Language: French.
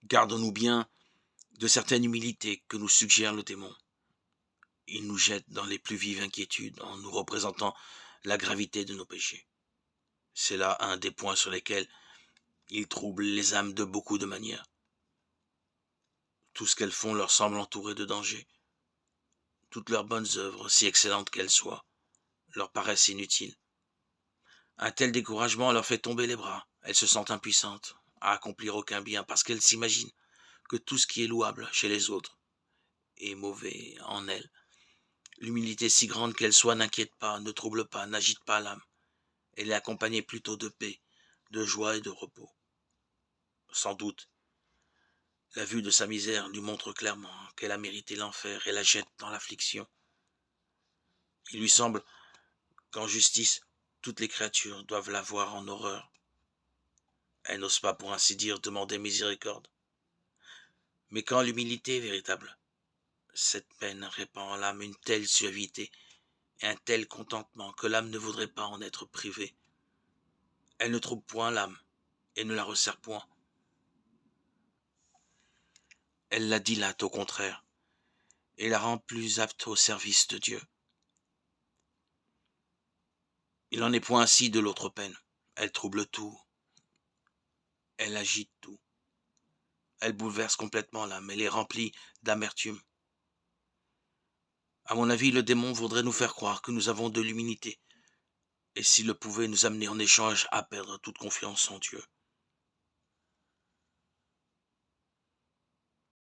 Gardons-nous bien de certaines humilités que nous suggère le démon. Il nous jette dans les plus vives inquiétudes en nous représentant la gravité de nos péchés. C'est là un des points sur lesquels il trouble les âmes de beaucoup de manières. Tout ce qu'elles font leur semble entouré de dangers. Toutes leurs bonnes œuvres, si excellentes qu'elles soient, leur paraissent inutiles. Un tel découragement leur fait tomber les bras. Elles se sentent impuissantes à accomplir aucun bien parce qu'elles s'imaginent que tout ce qui est louable chez les autres est mauvais en elles. L'humilité si grande qu'elle soit n'inquiète pas, ne trouble pas, n'agite pas l'âme. Elle est accompagnée plutôt de paix, de joie et de repos. Sans doute, la vue de sa misère lui montre clairement qu'elle a mérité l'enfer et la jette dans l'affliction. Il lui semble qu'en justice, toutes les créatures doivent la voir en horreur. Elle n'ose pas, pour ainsi dire, demander miséricorde. Mais quand l'humilité est véritable, cette peine répand en l'âme une telle suavité et un tel contentement que l'âme ne voudrait pas en être privée. Elle ne trouble point l'âme et ne la resserre point. Elle la dilate au contraire et la rend plus apte au service de Dieu. Il n'en est point ainsi de l'autre peine. Elle trouble tout, elle agite tout. Elle bouleverse complètement l'âme, elle est remplie d'amertume. À mon avis, le démon voudrait nous faire croire que nous avons de l'humilité, et s'il le pouvait nous amener en échange à perdre toute confiance en Dieu.